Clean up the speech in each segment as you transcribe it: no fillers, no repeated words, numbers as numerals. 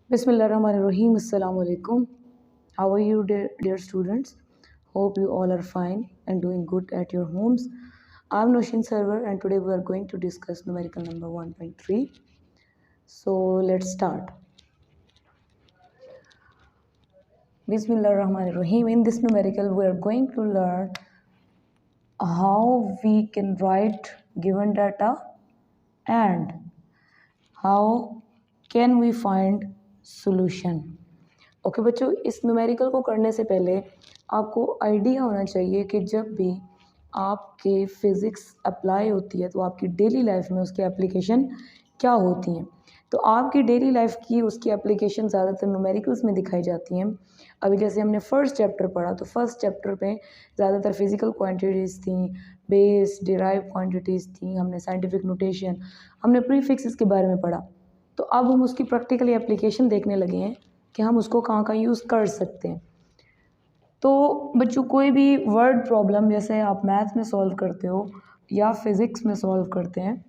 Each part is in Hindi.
Bismillahirrahmanirrahim. Assalamu alaikum. How are you, dear students? Hope you all are fine and doing good at your homes. I'm Noshin Server, and today we are going to discuss numerical number 1.3. So let's start. Bismillahirrahmanirrahim. In this numerical, we are going to learn how we can write given data and how can we find solution. Okay बच्चों, इस न्यूमेरिकल को करने से पहले आपको आइडिया होना चाहिए कि जब भी आपके फिज़िक्स अप्लाई होती है तो आपकी डेली लाइफ में उसकी एप्लीकेशन क्या होती हैं। तो आपकी डेली लाइफ की उसकी एप्लीकेशन ज़्यादातर न्यूमेरिकल्स में दिखाई जाती हैं। अभी जैसे हमने फर्स्ट चैप्टर पढ़ा तो फर्स्ट चैप्टर में ज़्यादातर फिज़िकल क्वांटिटीज़ थी, बेस डिराइव क्वांटिटीज़ थी, हमने साइंटिफिक नोटेशन, हमने प्रीफिक्सेस के बारे में पढ़ा। तो अब हम उसकी प्रैक्टिकली एप्लीकेशन देखने लगे हैं कि हम उसको कहाँ कहाँ यूज़ कर सकते हैं। तो बच्चों, कोई भी वर्ड प्रॉब्लम जैसे आप मैथ्स में सॉल्व करते हो या फिज़िक्स में सॉल्व करते हैं,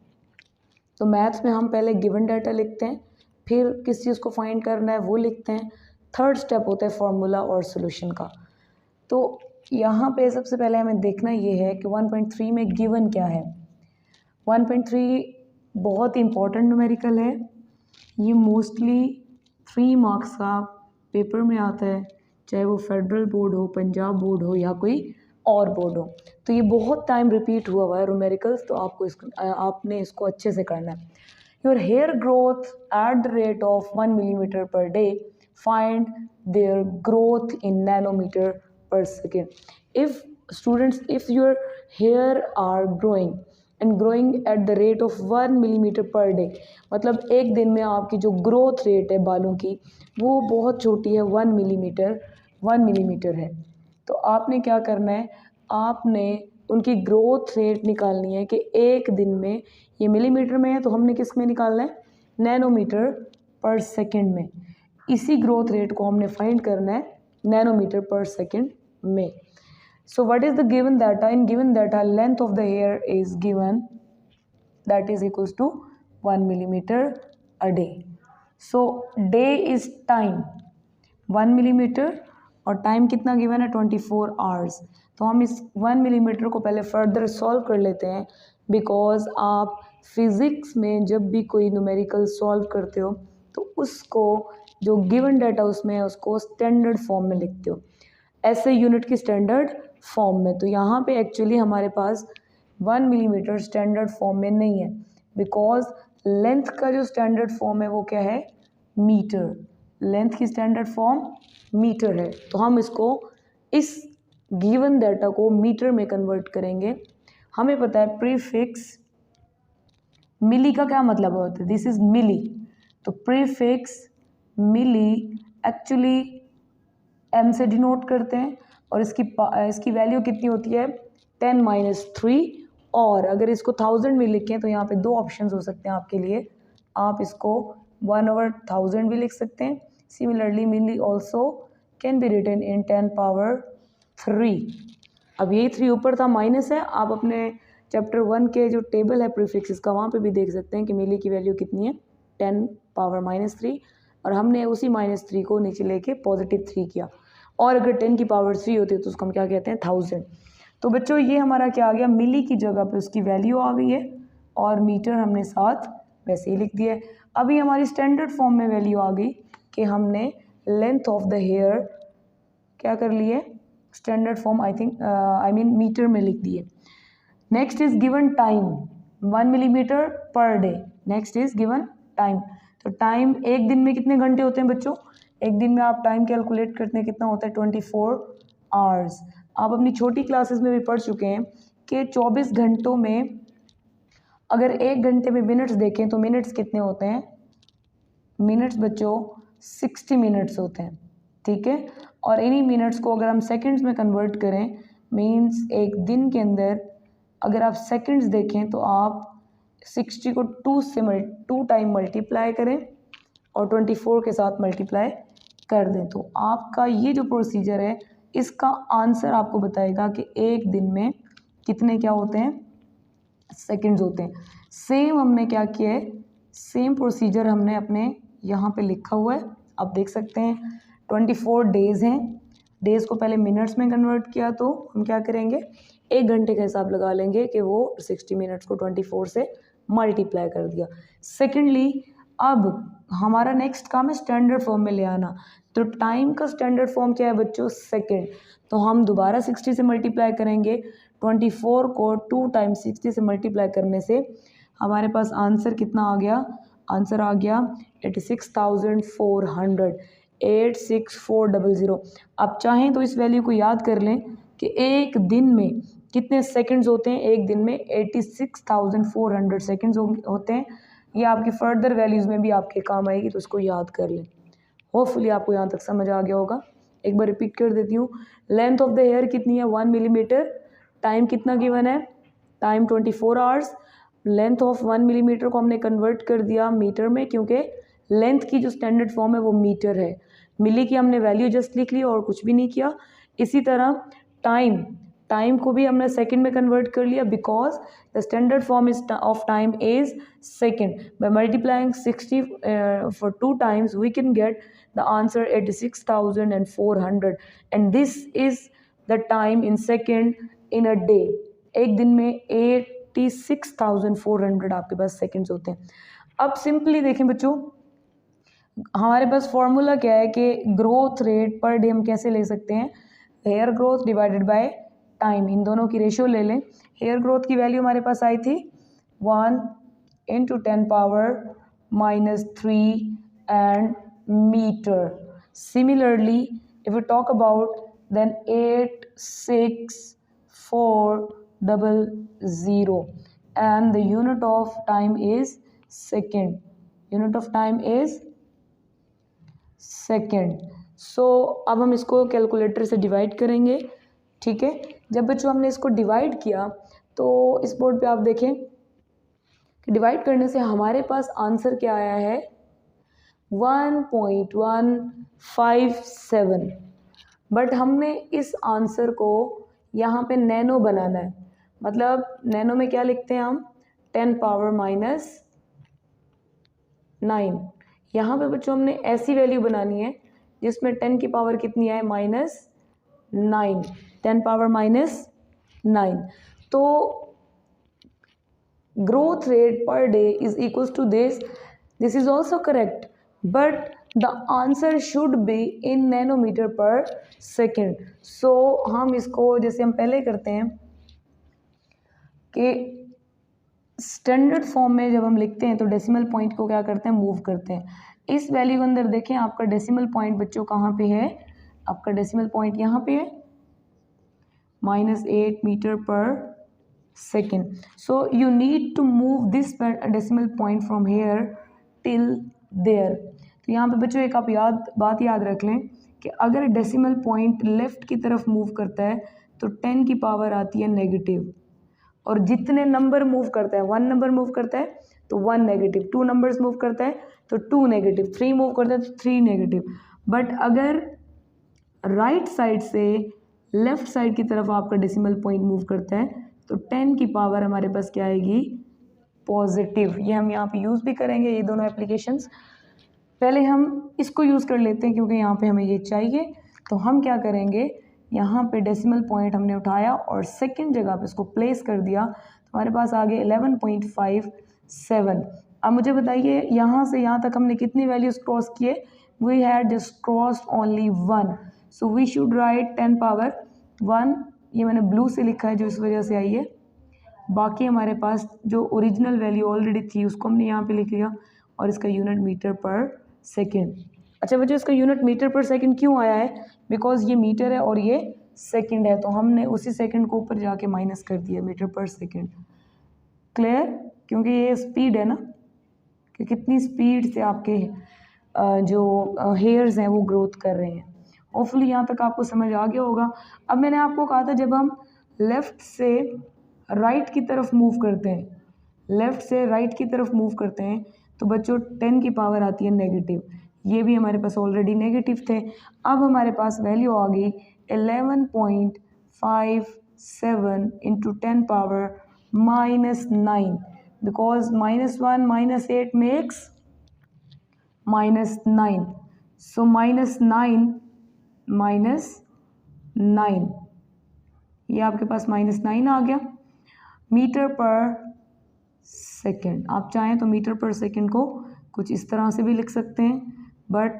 तो मैथ्स में हम पहले गिवन डाटा लिखते हैं, फिर किस चीज़ को फाइंड करना है वो लिखते हैं, थर्ड स्टेप होता है फार्मूला और सॉल्यूशन का। तो यहाँ पे सबसे पहले हमें देखना ये है कि 1.3 में गिवन क्या है। 1.3 बहुत इंपॉर्टेंट न्यूमेरिकल है। ये मोस्टली 3 मार्क्स का पेपर में आता है, चाहे वो फेडरल बोर्ड हो, पंजाब बोर्ड हो या कोई और बोर्ड हो। तो ये बहुत टाइम रिपीट हुआ है न्यूमेरिकल्स, तो आपने इसको अच्छे से करना है। Your hair growth at the rate of 1 millimetre per day, find their growth in nanometre per second. If your hair are growing and growing at the rate of 1 millimetre per day, मतलब एक दिन में आपकी जो ग्रोथ रेट है बालों की वो बहुत छोटी है, 1 मिलीमीटर है। तो आपने क्या करना है, आपने उनकी ग्रोथ रेट निकालनी है कि एक दिन में, ये मिलीमीटर में है तो हमने किस में निकालना है, नैनोमीटर पर सेकेंड में। इसी ग्रोथ रेट को हमने फाइंड करना है नैनोमीटर पर सेकेंड में। So what is the given data? In given data, length of the hair is given, that is equals to 1 millimeter a day. So day is time 1 millimeter और टाइम कितना गिवन है 24 आवर्स। तो हम इस 1 मिलीमीटर को पहले फर्दर सॉल्व कर लेते हैं, बिकॉज आप फिज़िक्स में जब भी कोई न्यूमेरिकल सॉल्व करते हो तो उसको जो गिवन डाटा उसमें है उसको स्टैंडर्ड फॉर्म में लिखते हो, ऐसे यूनिट की स्टैंडर्ड फॉर्म में। तो यहाँ पे एक्चुअली हमारे पास 1 मिलीमीटर स्टैंडर्ड फॉर्म में नहीं है, बिकॉज लेंथ का जो स्टैंडर्ड फॉर्म है वो क्या है, मीटर। लेंथ की स्टैंडर्ड फॉर्म मीटर है। तो हम इसको, इस गिवन डाटा को मीटर में कन्वर्ट करेंगे। हमें पता है प्रीफिक्स मिली का क्या मतलब होता है, दिस इज मिली। तो प्रीफिक्स मिली एक्चुअली एम से डिनोट करते हैं और इसकी वैल्यू कितनी होती है 10-3। और अगर इसको 1000 में लिखें तो यहाँ पे 2 ऑप्शंस हो सकते हैं आपके लिए। आप इसको 1/1000 भी लिख सकते हैं। Similarly milli also can be written in 10⁻3। अब यही 3 ऊपर था, माइनस है। आप अपने चैप्टर 1 के जो टेबल है प्रीफिक्सेस का, वहाँ पे भी देख सकते हैं कि मिली की वैल्यू कितनी है 10⁻3, और हमने उसी -3 को नीचे लेके +3 किया। और अगर 10⁻3 होती है तो उसको हम क्या कहते हैं 1000। तो बच्चों ये हमारा क्या आ गया, मिली की जगह पे उसकी वैल्यू आ गई है और मीटर हमने साथ वैसे ही लिख दिया है। अभी हमारी स्टैंडर्ड फॉर्म में वैल्यू आ गई कि हमने लेंथ ऑफ द हेयर क्या कर ली है, standard form I mean metre में लिख दी है। Next is given time 1 millimetre per day. Next is given time. तो टाइम एक दिन में कितने घंटे होते हैं बच्चों, एक दिन में आप टाइम कैलकुलेट करते हैं कितना होता है 24 आवर्स। आप अपनी छोटी क्लासेस में भी पढ़ चुके हैं कि 24 घंटों में अगर 1 घंटे में मिनट्स देखें तो मिनट्स कितने होते हैं, मिनट्स बच्चों 60 मिनट्स होते हैं, ठीक है। और इन्हीं मिनट्स को अगर हम सेकंड्स में कन्वर्ट करें, मीन्स एक दिन के अंदर अगर आप सेकंड्स देखें तो आप 60 को 2 टाइम मल्टीप्लाई करें और 24 के साथ मल्टीप्लाई कर दें। तो आपका ये जो प्रोसीजर है इसका आंसर आपको बताएगा कि एक दिन में कितने क्या होते हैं, सेकंड्स होते हैं। सेम हमने क्या किया है, सेम प्रोसीजर हमने अपने यहाँ पे लिखा हुआ है, आप देख सकते हैं 24 डेज़ हैं। डेज़ को पहले मिनट्स में कन्वर्ट किया तो हम क्या करेंगे, 1 घंटे का हिसाब लगा लेंगे कि वो 60 मिनट्स को 24 से मल्टीप्लाई कर दिया। सेकेंडली, अब हमारा नेक्स्ट काम है स्टैंडर्ड फॉर्म में ले आना। तो टाइम का स्टैंडर्ड फॉर्म क्या है बच्चों, सेकेंड। तो हम दोबारा 60 से मल्टीप्लाई करेंगे। 24 को 2 टाइम्स 60 से मल्टीप्लाई करने से हमारे पास आंसर कितना आ गया, आंसर आ गया 86,400, 86400। आप चाहें तो इस वैल्यू को याद कर लें कि एक दिन में कितने सेकंड्स होते हैं। एक दिन में 86,400 सेकंड्स होते हैं। ये आपकी फर्दर वैल्यूज़ में भी आपके काम आएगी, तो उसको याद कर लें। होपफुली आपको यहाँ तक समझ आ गया होगा। एक बार रिपीट कर देती हूँ। लेंथ ऑफ द हेयर कितनी है, 1 मिलीमीटर। टाइम कितना गिवन है, time 24 hours. Length of 1 millimetre को हमने कन्वर्ट कर दिया मीटर में, क्योंकि लेंथ की जो स्टैंडर्ड फॉर्म है वो मीटर है। मिली की हमने वैल्यू जस्ट लिख ली और कुछ भी नहीं किया। इसी तरह टाइम को भी हमने सेकंड में कन्वर्ट कर लिया, because the standard form is of time is second. By multiplying 60 for 2 times we can get the answer 86,400, and this is the time in second in a day। एक दिन में 86,400 आपके पास सेकंड्स होते हैं। अब सिंपली देखें बच्चों, हमारे पास फॉर्मूला क्या है कि ग्रोथ रेट पर डे हम कैसे ले सकते हैं, hair growth divided by time, इन दोनों की रेशियो ले लें। हेयर ग्रोथ की वैल्यू हमारे पास आई थी 1 × 10⁻³ and meter। Similarly, if we talk about then 86400, and the unit of time is second। Unit of time is second. So अब हम इसको कैलकुलेटर से डिवाइड करेंगे, ठीक है। जब बच्चों हमने इसको डिवाइड किया तो इस बोर्ड पे आप देखें कि डिवाइड करने से हमारे पास आंसर क्या आया है, 1.157। बट हमने इस आंसर को यहाँ पे नैनो बनाना है। मतलब नैनो में क्या लिखते हैं हम, 10⁻⁹। यहाँ पे बच्चों हमने ऐसी वैल्यू बनानी है जिसमें 10 की पावर कितनी आए, -9, 10⁻⁹। तो growth rate per day is equals to this is also correct, but the answer should be in nanometer per second। so हम इसको जैसे हम पहले करते हैं कि स्टैंडर्ड फॉर्म में जब हम लिखते हैं तो डेसिमल पॉइंट को क्या करते हैं, मूव करते हैं। इस वैल्यू के अंदर देखें आपका डेसिमल पॉइंट बच्चों कहाँ पे है, आपका डेसिमल पॉइंट यहाँ पे है, -8 metre per second. So you need to move this decimal point from here till there. तो यहाँ पे बच्चों एक आप बात याद रख लें कि अगर डेसिमल पॉइंट लेफ्ट की तरफ मूव करता है तो 10 की पावर आती है नेगेटिव, और जितने नंबर मूव करता है, 1 नंबर मूव करता है तो 1 नेगेटिव, 2 नंबर्स मूव करता है तो 2 नेगेटिव, 3 मूव करता है तो 3 नेगेटिव। बट अगर राइट साइड से लेफ्ट साइड की तरफ आपका डेसिमल पॉइंट मूव करता है तो 10 की पावर हमारे पास क्या आएगी, पॉजिटिव। ये हम यहाँ पे यूज़ भी करेंगे, ये दोनों एप्लीकेशंस। पहले हम इसको यूज़ कर लेते हैं क्योंकि यहाँ पे हमें ये चाहिए। तो हम क्या करेंगे, यहाँ पे डेसिमल पॉइंट हमने उठाया और सेकंड जगह पे इसको प्लेस कर दिया, तो हमारे पास आ गया 11.57। अब मुझे बताइए यहाँ से यहाँ तक हमने कितनी वैल्यूज क्रॉस किए, we had just crossed only 1, so we should write 10 power 1। ये मैंने ब्लू से लिखा है जो इस वजह से आई है। बाकी हमारे पास जो ओरिजिनल वैल्यू ऑलरेडी थी उसको हमने यहाँ पे लिख लिया, और इसका यूनिट मीटर पर सेकेंड। अच्छा बच्चों, इसका यूनिट मीटर पर सेकंड क्यों आया है, बिकॉज ये मीटर है और ये सेकंड है, तो हमने उसी सेकंड को ऊपर जाके माइनस कर दिया, मीटर पर सेकंड। क्लियर, क्योंकि ये स्पीड है ना, कि कितनी स्पीड से आपके जो हेयर्स हैं वो ग्रोथ कर रहे हैं। होपफुली यहाँ तक आपको समझ आ गया होगा। अब मैंने आपको कहा था जब हम लेफ़्ट से राइट की तरफ मूव करते हैं, लेफ़्ट से राइट की तरफ मूव करते हैं तो बच्चों 10 की पावर आती है नेगेटिव। ये भी हमारे पास ऑलरेडी नेगेटिव थे। अब हमारे पास वैल्यू आ गई 11.57 इंटू 10 पावर -9, बिकॉज -1 -8 मेक्स -9। सो -9 ये आपके पास -9 आ गया मीटर पर सेकेंड। आप चाहें तो मीटर पर सेकेंड को कुछ इस तरह से भी लिख सकते हैं, बट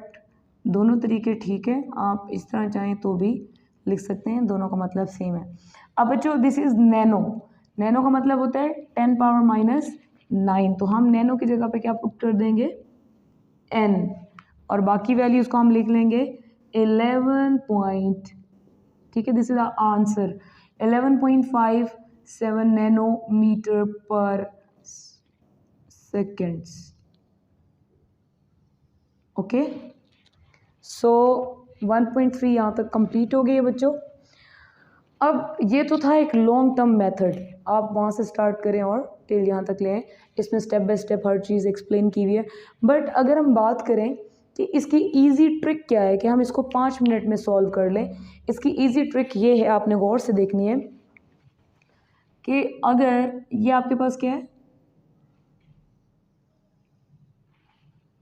दोनों तरीके ठीक है। आप इस तरह चाहें तो भी लिख सकते हैं, दोनों का मतलब सेम है। अब बच्चों दिस इज नैनो। नैनो का मतलब होता है 10 पावर -9, तो हम नैनो की जगह पे क्या पुट कर देंगे n, और बाकी वैल्यूज को हम लिख लेंगे 11 पॉइंट, ठीक है, दिस इज आंसर 11.57 नैनोमीटर पर सेकेंड्स। ओके, सो 1.3 यहाँ तक कंप्लीट हो गई है बच्चों। अब ये तो था एक लॉन्ग टर्म मेथड, आप वहाँ से स्टार्ट करें और टिल यहाँ तक ले आएँ, इसमें step by step her cheese explain की हुई है। बट अगर हम बात करें कि इसकी इजी ट्रिक क्या है कि हम इसको 5 मिनट में सॉल्व कर लें, इसकी इजी ट्रिक ये है, आपने गौर से देखनी है कि अगर ये आपके पास क्या है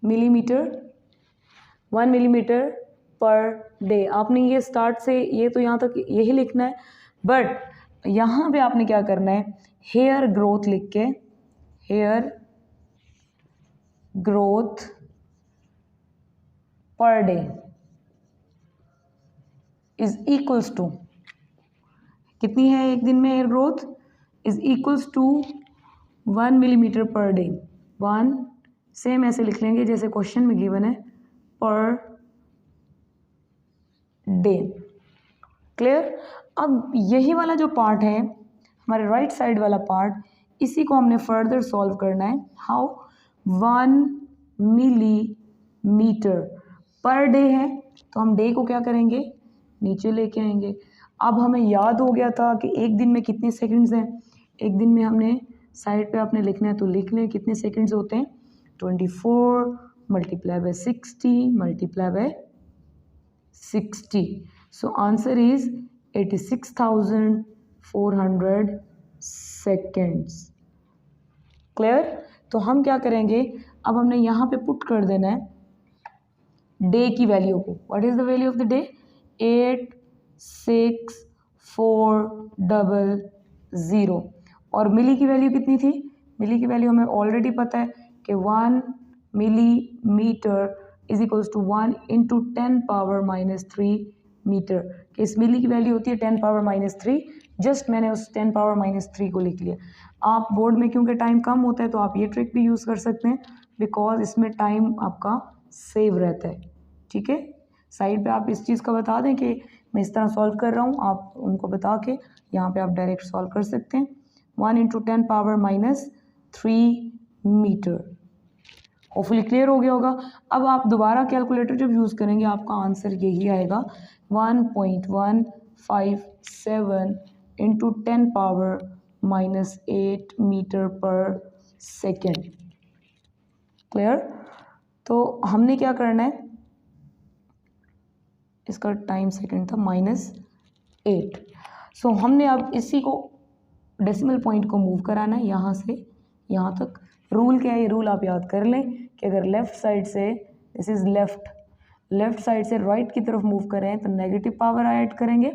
मिलीमीटर, 1 मिलीमीटर पर डे, आपने ये स्टार्ट से ये तो यहाँ तक यही लिखना है, बट यहाँ पे आपने क्या करना है हेयर ग्रोथ लिख के, hair growth per day is equals to, कितनी है एक दिन में hair growth, is equals to 1 millimetre per day. 1 same ऐसे लिख लेंगे जैसे क्वेश्चन में गिवन है, पर डे। क्लियर। अब यही वाला जो पार्ट है हमारे राइट साइड वाला पार्ट, इसी को हमने फर्दर सॉल्व करना है। हाउ, 1 मिलीमीटर पर डे है, तो हम डे को क्या करेंगे नीचे लेके आएंगे। अब हमें याद हो गया था कि एक दिन में कितने सेकंड्स हैं, एक दिन में हमने साइड पे आपने लिखना है तो लिख लें कितने सेकंड्स होते हैं, 24 multiply by 60 multiply by 60, so answer is 86,400 seconds. Clear. तो हम क्या करेंगे, अब हमने यहाँ पे पुट कर देना है डे की वैल्यू को। What is the value of the day, 86400, और मिली की वैल्यू कितनी थी, मिली की वैल्यू हमें ऑलरेडी पता है कि 1 millimetre is equals to 1 into 10 power -3 metre, कि इस मिली की वैल्यू होती है 10 पावर -3, जस्ट मैंने उस 10 पावर -3 को लिख लिया। आप बोर्ड में क्योंकि टाइम कम होता है तो आप ये ट्रिक भी यूज़ कर सकते हैं, बिकॉज इसमें टाइम आपका सेव रहता है। ठीक है, साइड पे आप इस चीज़ का बता दें कि मैं इस तरह सॉल्व कर रहा हूँ, आप उनको बता के यहाँ पे आप डायरेक्ट सॉल्व कर सकते हैं। 1 into 10 power -3 metre, hopefully clear हो गया होगा। अब आप दोबारा कैलकुलेटर जब यूज़ करेंगे आपका आंसर यही आएगा, 1.157 into 10 power -8 metre per second. Clear. तो हमने क्या करना है, इसका टाइम सेकेंड था -8, सो हमने अब इसी को डेसिमल पॉइंट को मूव कराना है यहाँ से यहाँ तक। रूल क्या है, ये रूल आप याद कर लें कि अगर लेफ़्ट साइड से, दिस इज़ लेफ़्ट साइड से राइट की तरफ मूव करें तो नेगेटिव पावर ऐड करेंगे,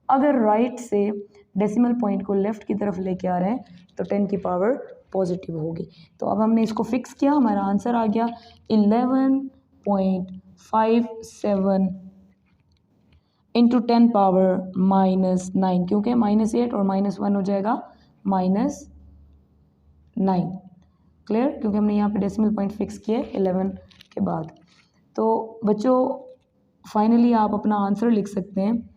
अगर राइट से डेसिमल पॉइंट को लेफ़्ट की तरफ लेके आ रहे हैं तो 10 की पावर पॉजिटिव होगी। तो अब हमने इसको फिक्स किया, हमारा आंसर आ गया 11.57 इंटू 10 पावर -9, क्योंकि -8 और -1 हो जाएगा -9। क्लियर, क्योंकि हमने यहाँ पे डेसिमल पॉइंट फिक्स किए 11 के बाद। तो बच्चों फाइनली आप अपना आंसर लिख सकते हैं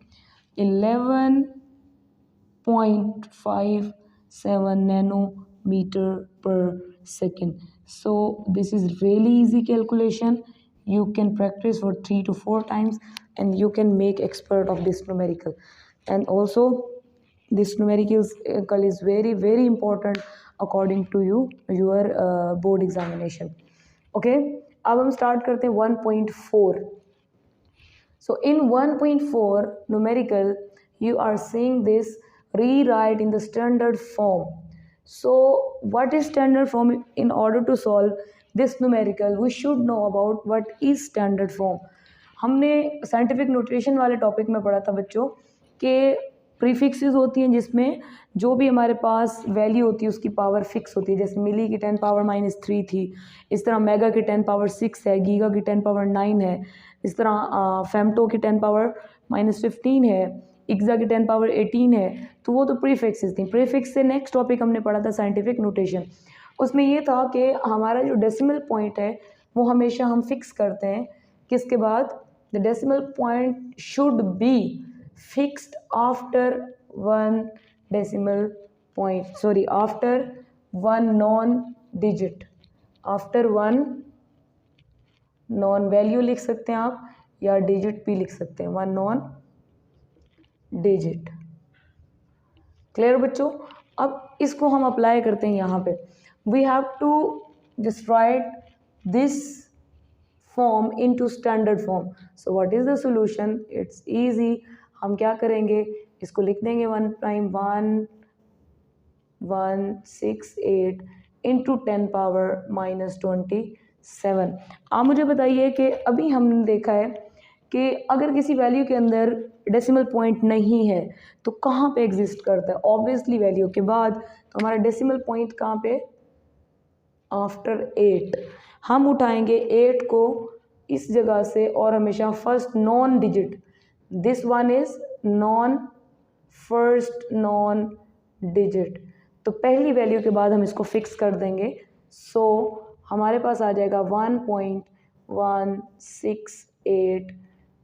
11.57 nanometre per second. So this is really easy calculation, you can practice for 3 to 4 times and you can make expert of this numerical. And also this numerical is very very important according to your board examination. Okay, अब हम स्टार्ट करते हैं 1.4. So in 1.4 numerical you are seeing this rewrite in the standard form. So what is standard form? In order to solve this numerical we should know about what is standard form. हमने साइंटिफिक नोटेशन वाले टॉपिक में पढ़ा था बच्चों कि प्रीफिक्सेस होती हैं जिसमें जो भी हमारे पास वैल्यू होती है उसकी पावर फिक्स होती है। जैसे मिली की 10 पावर -3 थी, इस तरह मेगा की 10 पावर 6 है, गीगा की 10 पावर 9 है, इस तरह फेमटो की 10 पावर -15 है, इग्जा की 10 पावर 18 है। तो वो तो प्रीफिक्सेस थी। प्रीफिक्स से नेक्स्ट टॉपिक हमने पढ़ा था साइंटिफिक नोटेशन। उसमें ये था कि हमारा जो डेसिमल पॉइंट है वो हमेशा हम फिक्स करते हैं किसके बाद, the decimal point should be fixed after one decimal point, sorry after one non digit, after one non value लिख सकते हैं आप या डिजिट भी लिख सकते हैं, वन नॉन डिजिट। क्लियर बच्चों? अब इसको हम अप्लाई करते हैं यहाँ पे। We have to just write this form into standard form. So what is the solution? It's easy. हम क्या करेंगे, इसको लिख देंगे 1.1168 इंटू 10 पावर -27। आप मुझे बताइए कि अभी हमने देखा है कि अगर किसी वैल्यू के अंदर डेसिमल पॉइंट नहीं है तो कहाँ पे एग्जिस्ट करता है? ऑब्वियसली वैल्यू के बाद। तो हमारा डेसिमल पॉइंट कहाँ पे? आफ्टर 8। हम उठाएंगे 8 को इस जगह से और हमेशा first non digit, this one is non, first non digit, तो पहली वैल्यू के बाद हम इसको फिक्स कर देंगे। सो हमारे पास आ जाएगा 1.168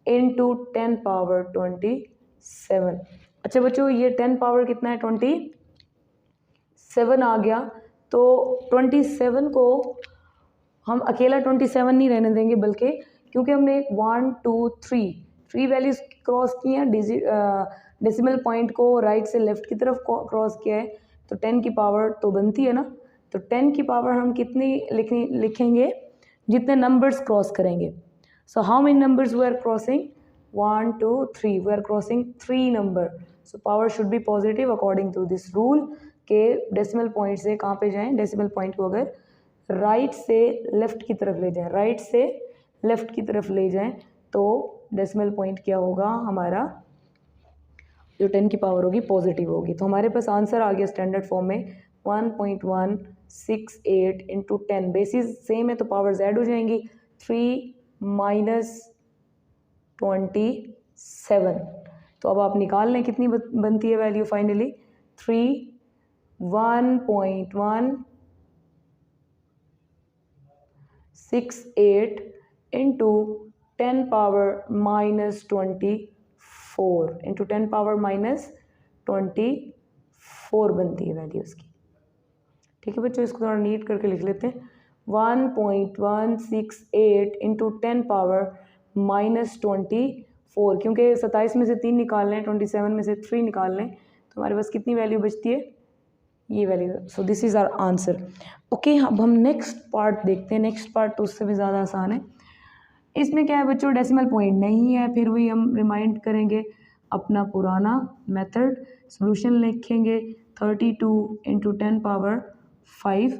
इंटू 10 पावर 27। अच्छा बच्चों, ये 10 पावर कितना है? 27 आ गया। तो 27 को हम अकेला 27 नहीं रहने देंगे, बल्कि क्योंकि हमने 1 2 3 वैल्यूज क्रॉस की हैं, डेसिमल पॉइंट को राइट से लेफ्ट की तरफ क्रॉस किया है, तो 10 की पावर तो बनती है ना। तो 10 की पावर हम कितनी लिखेंगे? जितने नंबर्स क्रॉस करेंगे। So how many numbers we are crossing? 1 2 3, we are crossing 3 number. So power should be positive according to this rule के डेसिमल पॉइंट से कहाँ पे जाएं? डेसिमल पॉइंट को अगर राइट से लेफ्ट की तरफ ले जाएं, राइट से लेफ्ट की तरफ ले जाएं, तो डेसिमल पॉइंट क्या होगा? हमारा जो 10 की पावर होगी पॉजिटिव होगी। तो हमारे पास आंसर आ गया स्टैंडर्ड फॉर्म में 1.168 इंटू 10। बेसिस सेम है तो पावर जेड हो जाएंगी, 3 -27। तो अब आप निकाल लें कितनी बनती है value finally. 1.168 into 10 power -24 into 10 power -24 बनती है वैल्यू उसकी। ठीक है बच्चों, इसको थोड़ा नीट करके लिख लेते हैं। 1.168 इंटू 10 पावर -24, क्योंकि 27 में से 3 निकाल लें, 27 में से 3 निकाल लें, तो हमारे पास कितनी वैल्यू बचती है? ये value. So this is our answer. Okay, अब हम नेक्स्ट पार्ट देखते हैं। नेक्स्ट पार्ट तो उससे भी ज़्यादा आसान है। इसमें क्या है बच्चों? डेसिमल पॉइंट नहीं है, फिर वही हम रिमाइंड करेंगे अपना पुराना मेथड। सॉल्यूशन लिखेंगे 32 इंटू 10 पावर 5।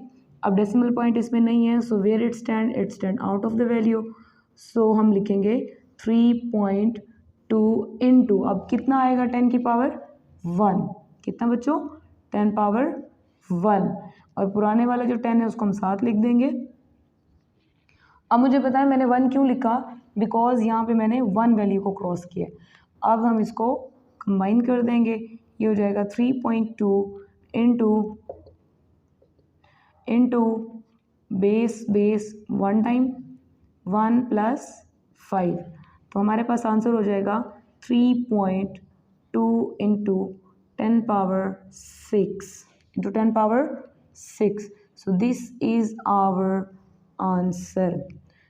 अब डेसिमल पॉइंट इसमें नहीं है, so where it stand out of the value. So हम लिखेंगे 3.2 इंटू, अब कितना आएगा? 10 की पावर 1। कितना बच्चों? 10 पावर 1। और पुराने वाला जो 10 है उसको हम साथ लिख देंगे। अब मुझे पता है मैंने 1 क्यों लिखा, बिकॉज यहाँ पे मैंने 1 वैल्यू को क्रॉस किया। अब हम इसको कंबाइन कर देंगे, ये हो जाएगा 3.2 इंटू बेस 1 टाइम 1 + 5। तो हमारे पास आंसर हो जाएगा 3.2 into 10 power 6 into 10 power 6। So this is our answer.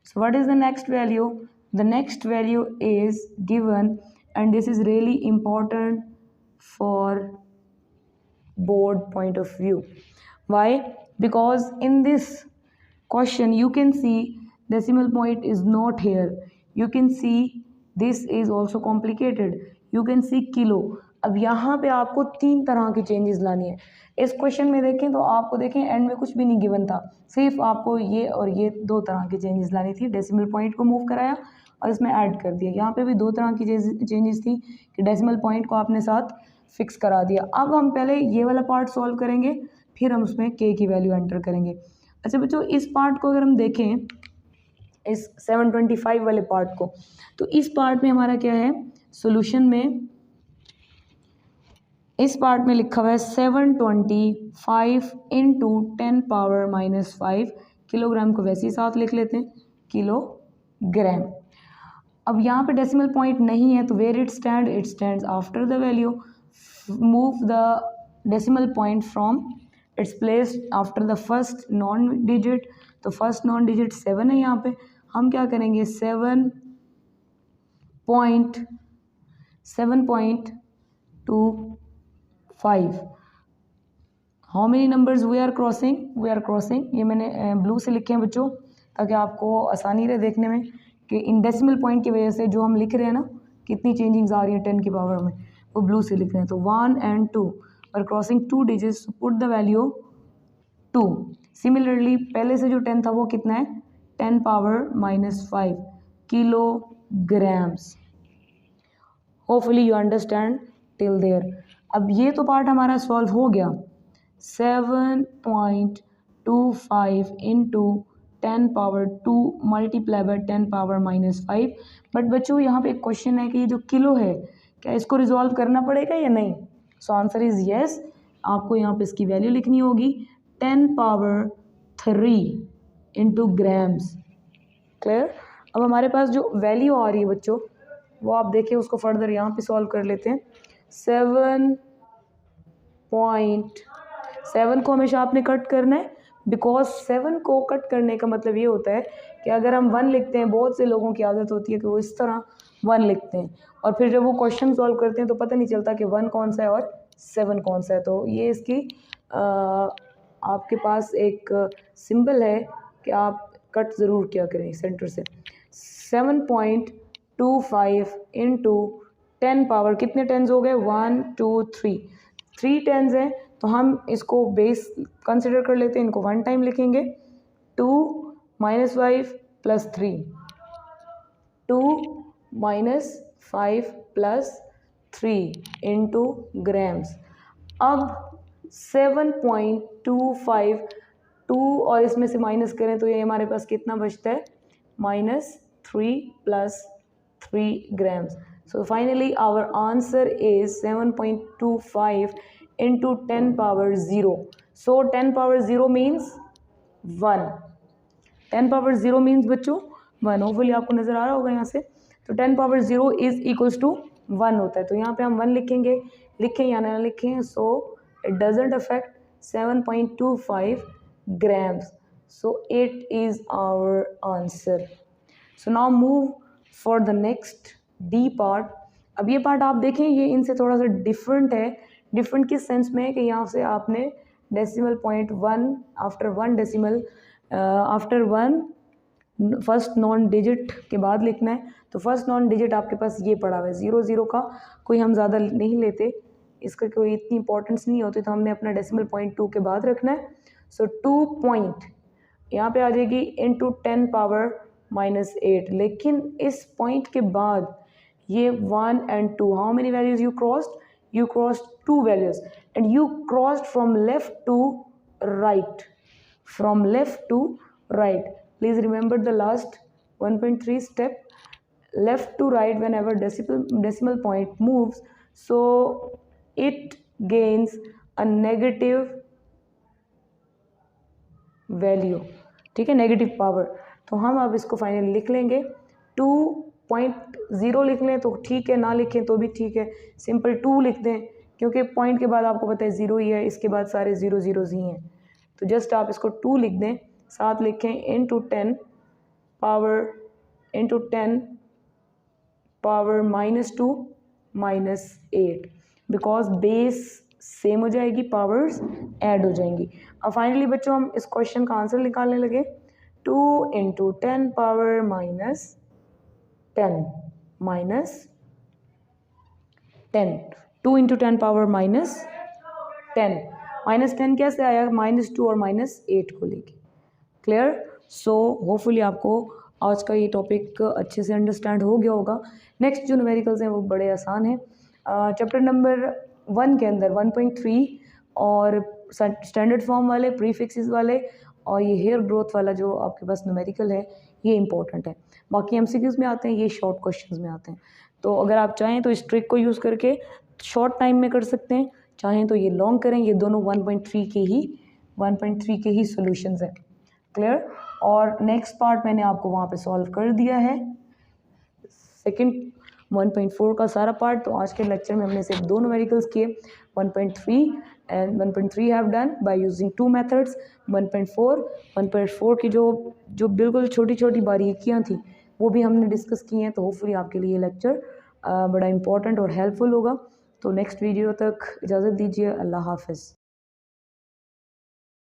So what is the next value? The next value is given, and this is really important for board point of view. Why? Because in this question you can see decimal point is not here. You can see this is also complicated. You can see kilo. अब यहाँ पे आपको 3 तरह की चेंजेस लानी है। इस क्वेश्चन में देखें तो आपको देखें एंड में कुछ भी नहीं गिवन था, सिर्फ आपको ये और ये 2 तरह की चेंजेस लानी थी। डेसिमल पॉइंट को मूव कराया और इसमें ऐड कर दिया। यहाँ पे भी 2 तरह की चेंजेस थी कि डेसिमल पॉइंट को आपने साथ फिक्स करा दिया। अब हम पहले ये वाला पार्ट सॉल्व करेंगे, फिर हम उसमें के की वैल्यू एंटर करेंगे। अच्छा बच्चों, इस पार्ट को अगर हम देखें, इस 725 वाले पार्ट को, तो इस पार्ट में हमारा क्या है, सोल्यूशन में इस पार्ट में लिखा हुआ है 725 इंटू 10 पावर माइनस 5 किलोग्राम को वैसे ही साथ लिख लेते हैं, किलोग्राम। अब यहाँ पे डेसिमल पॉइंट नहीं है तो where it stands after the value, move the decimal point from its place after the first non digit. तो फर्स्ट नॉन डिजिट 7 है, यहाँ पे हम क्या करेंगे 7.25। How many numbers we are crossing, ये मैंने ब्लू से लिखे हैं बच्चों ताकि आपको आसानी रहे देखने में कि इन डेसिमल पॉइंट की वजह से जो हम लिख रहे हैं ना, कितनी चेंजिंग्स आ रही है 10 की पावर में, वो ब्लू से लिख रहे हैं। तो 1 and 2 are crossing 2 digits, put the value 2। Similarly पहले से जो 10 था वो कितना है, 10 power minus 5 kilograms. Hopefully you understand till there. अब ये तो पार्ट हमारा सॉल्व हो गया। 7.25 into 10 power 2 multiply by 10 power minus 5। But बच्चों यहाँ पे एक क्वेश्चन है कि ये जो किलो है, क्या इसको रिजॉल्व करना पड़ेगा या नहीं? So answer is yes. आपको यहाँ पे इसकी वैल्यू लिखनी होगी 10 पावर 3 इंटू ग्राम्स। क्लियर? अब हमारे पास जो वैल्यू आ रही है बच्चों, वो आप देखिए, उसको फर्दर यहाँ पे सॉल्व कर लेते हैं। 7 को हमेशा आपने कट करना है, बिकॉज 7 को कट करने का मतलब ये होता है कि अगर हम 1 लिखते हैं, बहुत से लोगों की आदत होती है कि वो इस तरह 1 लिखते हैं और फिर जब वो क्वेश्चन सॉल्व करते हैं तो पता नहीं चलता कि 1 कौन सा है और 7 कौन सा है। तो ये इसकी आपके पास एक सिंबल है कि आप कट ज़रूर किया करें सेंटर से। 7.25 इंटू 10 पावर, कितने टेंस हो गए, 1 2 3 टेंस हैं, तो हम इसको बेस कंसिडर कर लेते हैं, इनको 1 टाइम लिखेंगे। 2 minus 5 plus 3, 2 minus 5 plus 3 into grams. अब 7.25 2 और इसमें से माइनस करें तो ये हमारे पास कितना बचता है, -3 plus 3 grams. So finally our answer is 7.25 into 10 power 0. So 10 power 0 means 1. 10 power 0 means बच्चों 1। होपफुली आपको नज़र आ रहा होगा यहाँ से। तो 10 power 0 इज इक्वल्स टू 1 होता है। तो यहाँ पे हम 1 लिखेंगे, लिखें या ना लिखें, so it doesn't affect 7.25 grams. So it is our answer. So now move for the next D part. अब ये पार्ट आप देखें, ये इनसे थोड़ा सा डिफरेंट है। डिफरेंट किस सेंस में है कि यहाँ से आपने decimal point 1 after 1 decimal after 1 first non digit के बाद लिखना है। तो फर्स्ट नॉन डिजिट आपके पास ये पड़ा हुआ है 0 का कोई हम ज़्यादा नहीं लेते, इसका कोई इतनी इंपॉर्टेंस नहीं होती, तो हमने अपना डेसिमल पॉइंट 2 के बाद रखना है। सो 2 पॉइंट यहाँ पे आ जाएगी इंटू 10 पावर माइनस 8। लेकिन इस पॉइंट के बाद ये 1 and 2, how many values you crossed, you crossed 2 values and you crossed from left to right, from left to right. Please remember the last 1.3 step, left to right whenever decimal point moves, so it gains a negative value, ठीक है, नेगेटिव पावर। तो हम अब इसको फाइनली लिख लेंगे 2.0 लिख लें तो ठीक है, ना लिखें तो भी ठीक है, सिंपल 2 लिख दें क्योंकि पॉइंट के बाद आपको पता है 0 ही है, इसके बाद सारे 0 0 ही हैं। तो जस्ट आप इसको 2 लिख दें, साथ लिखें into 10 power -2 -8, because base same हो जाएगी, पावर्स ऐड हो जाएंगी। अब फाइनली बच्चों हम इस क्वेश्चन का आंसर निकालने लगे। 2 इंटू 10 पावर -10 -10 2 इंटू 10 पावर -10, -10 कैसे आया, -2 और -8 को लेके। क्लियर? सो होपफुली आपको आज का ये टॉपिक अच्छे से अंडरस्टैंड हो गया होगा। नेक्स्ट जो न्यूमेरिकल्स हैं वो बड़े आसान हैं। चैप्टर नंबर 1 के अंदर 1.3 और स्टैंडर्ड फॉर्म वाले, प्रीफिक्सेस वाले और ये हेयर ग्रोथ वाला जो आपके पास न्यूमेरिकल है ये इंपॉर्टेंट है। बाकी एमसीक्यूज में आते हैं, ये शॉर्ट क्वेश्चंस में आते हैं। तो अगर आप चाहें तो इस ट्रिक को यूज़ करके शॉर्ट टाइम में कर सकते हैं, चाहें तो ये लॉन्ग करें। ये दोनों 1.3 के ही सॉल्यूशंस हैं। क्लियर? और नेक्स्ट पार्ट मैंने आपको वहाँ पे सॉल्व कर दिया है, सेकंड 1.4 का सारा पार्ट। तो आज के लेक्चर में हमने सिर्फ 2 न्यूमेरिकल्स किए, 1.3 and 1.3 have done by using 2 methods. 1.4 की जो बिल्कुल छोटी छोटी बारीकियाँ थी वो भी हमने डिस्कस की हैं। तो होपफुली आपके लिए लेक्चर बड़ा इंपॉर्टेंट और हेल्पफुल होगा। तो नेक्स्ट वीडियो तक इजाज़त दीजिए। अल्लाह हाफ़िज़।